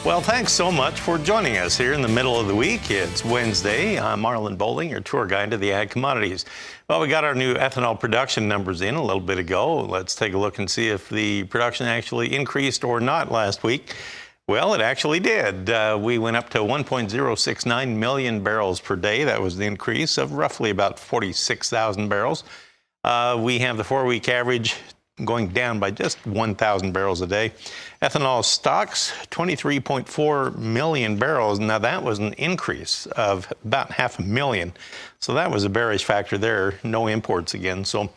Well, thanks so much for joining us here in the middle of the week. It's Wednesday. I'm Marlon Bowling, your tour guide to the ag commodities. Well, we got our new ethanol production numbers in a little bit ago. Let's take a look and see if the production actually increased or not last week. Well, it actually did. We went up to 1.069 million barrels per day. That was the increase of roughly about 46,000 barrels. We have the 4-week average going down by just 1,000 barrels a day. Ethanol stocks, 23.4 million barrels. Now that was an increase of about 500,000. So that was a bearish factor there. No imports again. So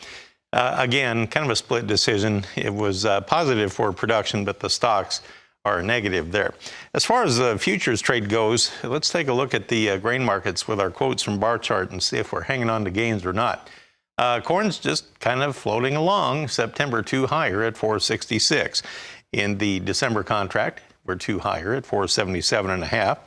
again, kind of a split decision. It was positive for production, but the stocks are negative there. As far as the futures trade goes, let's take a look at the grain markets with our quotes from bar chart and see if we're hanging on to gains or not. Corn's just kind of floating along. September 2 higher at 466. In the December contract, we're 2 higher at 477.5.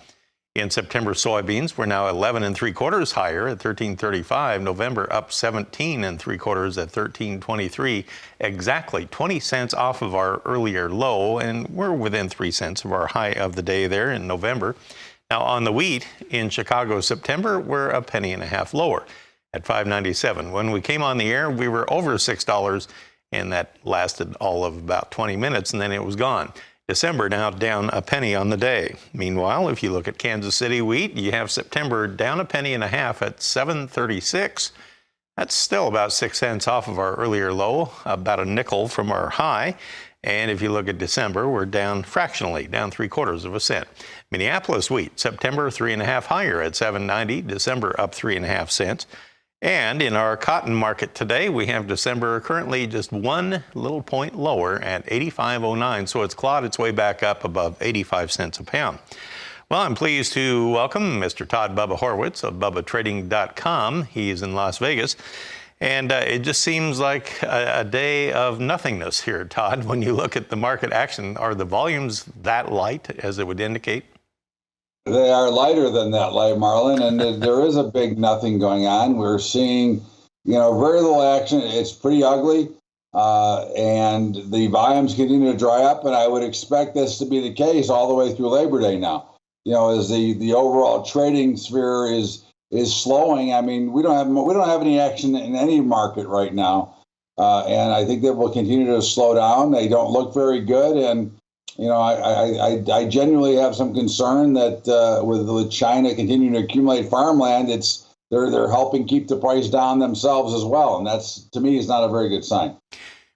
In September soybeans, we're now 11 3/4 higher at 1335. November up 17 3/4 at 1323. Exactly 20 cents off of our earlier low, and we're within 3 cents of our high of the day there in November. Now on the wheat in Chicago September, we're a penny and a half lower at 597. When we came on the air, we were over $6, and that lasted all of about 20 minutes, and then it was gone. December now down a penny on the day. Meanwhile, if you look at Kansas City wheat, you have September down a penny and a half at 736. That's still about 6 cents off of our earlier low, about a nickel from our high. And if you look at December, we're down fractionally, down 3/4 cents. Minneapolis wheat, September 3.5 higher at 790. December up 3.5 cents. And in our cotton market today, we have December currently just 1 little point lower at 85.09. So it's clawed its way back up above 85 cents a pound. Well, I'm pleased to welcome Mr. Todd Bubba Horwitz of BubbaTrading.com. He's in Las Vegas. And it just seems like a day of nothingness here, Todd. When you look at the market action, are the volumes that light as it would indicate? They are lighter than that, Marlon, and there is a big nothing going on. We're seeing, very little action. It's pretty ugly, and the volumes continue to dry up, and I would expect this to be the case all the way through Labor Day now. As the overall trading sphere is slowing. I mean, we don't have any action in any market right now, and I think that will continue to slow down. They don't look very good, and I genuinely have some concern that with China continuing to accumulate farmland, they're helping keep the price down themselves as well, and that's, to me, is not a very good sign.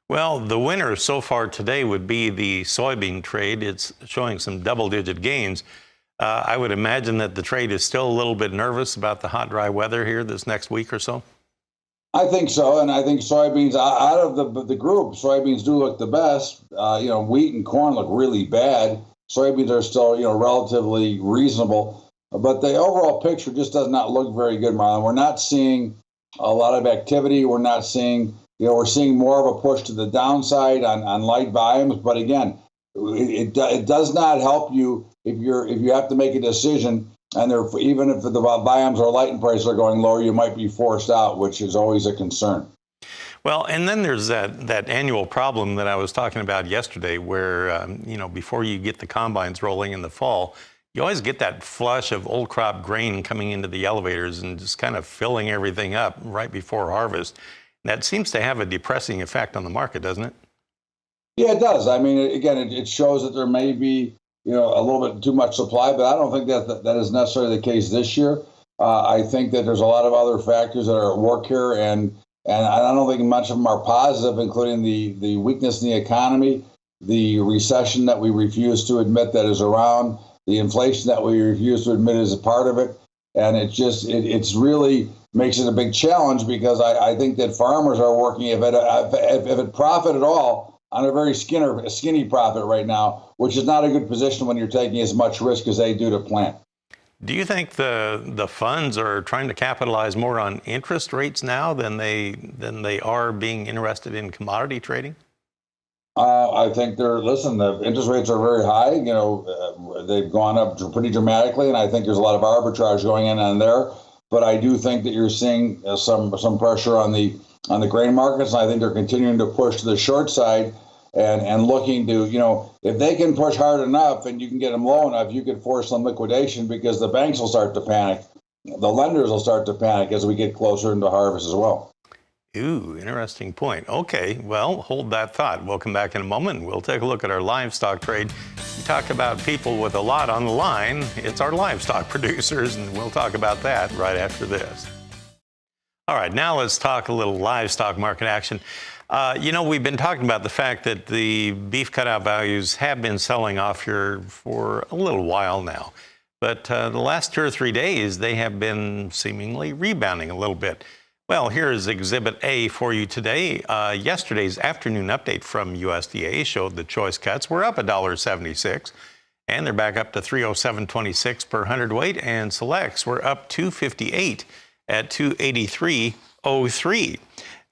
Well, the winner so far today would be the soybean trade. It's showing some double-digit gains. I would imagine that the trade is still a little bit nervous about the hot, dry weather here this next week or so. I think so, and I think soybeans, out of the group, soybeans do look the best. Wheat and corn look really bad. Soybeans are still, relatively reasonable, but the overall picture just does not look very good, Marlon. We're not seeing a lot of activity. We're not seeing, we're seeing more of a push to the downside on light volumes. But again, it does not help you if you have to make a decision. And even if the volumes are light and prices are going lower, you might be forced out, which is always a concern. Well, and then there's that annual problem that I was talking about yesterday where, before you get the combines rolling in the fall, you always get that flush of old crop grain coming into the elevators and just kind of filling everything up right before harvest. That seems to have a depressing effect on the market, doesn't it? Yeah, it does. I mean, again, it shows that there may be a little bit too much supply, but I don't think that is necessarily the case this year. I think that there's a lot of other factors that are at work here, and I don't think much of them are positive, including the weakness in the economy, the recession that we refuse to admit that is around, the inflation that we refuse to admit is a part of it, and it's really makes it a big challenge because I think that farmers are working, if it profit at all, on a very skinny profit right now, which is not a good position when you're taking as much risk as they do to plant. Do you think the funds are trying to capitalize more on interest rates now than they are being interested in commodity trading? I think the interest rates are very high. They've gone up pretty dramatically, and I think there's a lot of arbitrage going on there. But I do think that you're seeing some pressure on the grain markets, and I think they're continuing to push to the short side. and looking to, if they can push hard enough and you can get them low enough, you can force some liquidation because the banks will start to panic. The lenders will start to panic as we get closer into harvest as well. Ooh, interesting point. Okay, well, hold that thought. We'll come back in a moment. We'll take a look at our livestock trade. We talk about people with a lot on the line. It's our livestock producers, and we'll talk about that right after this. All right, now let's talk a little livestock market action. We've been talking about the fact that the beef cutout values have been selling off here for a little while now. But the last 2 or 3 days, they have been seemingly rebounding a little bit. Well, here's Exhibit A for you today. Yesterday's afternoon update from USDA showed the choice cuts were up $1.76, and they're back up to $307.26 per hundredweight, and selects were up $2.58 at $283.03.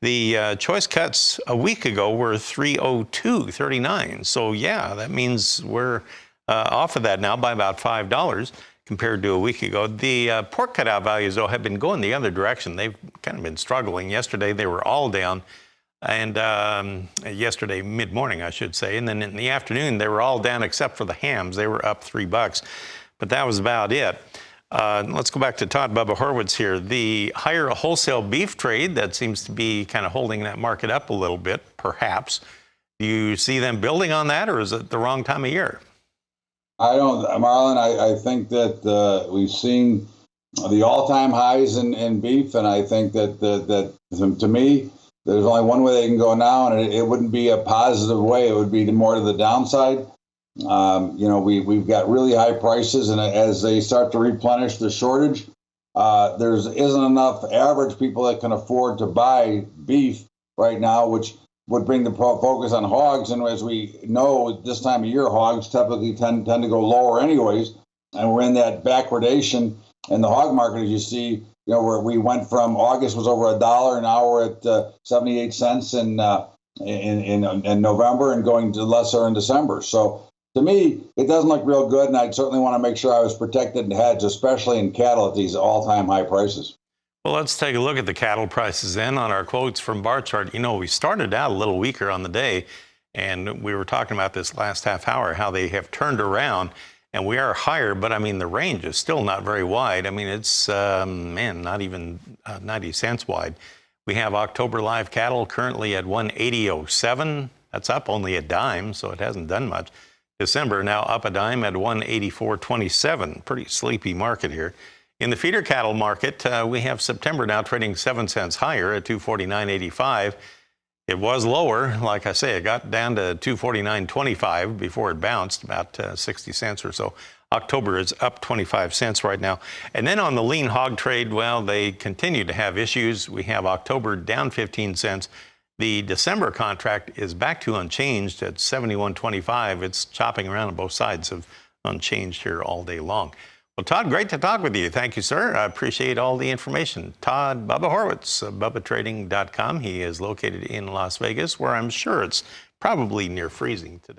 The choice cuts a week ago were $302.39. So yeah, that means we're off of that now by about $5 compared to a week ago. The pork cutout values, though, have been going the other direction. They've kind of been struggling. Yesterday, they were all down, and yesterday mid-morning, I should say. And then in the afternoon, they were all down except for the hams. They were up $3, but that was about it. Let's go back to Todd Bubba Horwitz here. The higher wholesale beef trade, that seems to be kind of holding that market up a little bit, perhaps. Do you see them building on that, or is it the wrong time of year? I don't, Marlon. I think that we've seen the all-time highs in beef, and I think that to me, there's only one way they can go now, and it wouldn't be a positive way. It would be more to the downside. We've got really high prices, and as they start to replenish the shortage, there isn't enough average people that can afford to buy beef right now, which would bring the focus on hogs. And as we know, this time of year, hogs typically tend to go lower anyways. And we're in that backwardation in the hog market, as you see, where we went from August was over $1, now we're at 78 cents in November and going to lesser in December. So to me, it doesn't look real good, and I'd certainly want to make sure I was protected and hedged, especially in cattle at these all-time high prices. Well, let's take a look at the cattle prices then on our quotes from bar chart. We started out a little weaker on the day, and we were talking about this last half hour, how they have turned around, and we are higher, but I mean, the range is still not very wide. I mean, it's, not even 90 cents wide. We have October live cattle currently at 180.07. That's up only a dime, so it hasn't done much. December now up a dime at 184.27. Pretty sleepy market here. In the feeder cattle market, we have September now trading 7 cents higher at 249.85. It was lower, like I say, it got down to 249.25 before it bounced about 60 cents or so. October is up 25 cents right now. And then on the lean hog trade, well, they continue to have issues. We have October down 15 cents. The December contract is back to unchanged at 71.25. It's chopping around on both sides of unchanged here all day long. Well, Todd, great to talk with you. Thank you, sir. I appreciate all the information. Todd Bubba Horwitz, BubbaTrading.com. He is located in Las Vegas, where I'm sure it's probably near freezing today.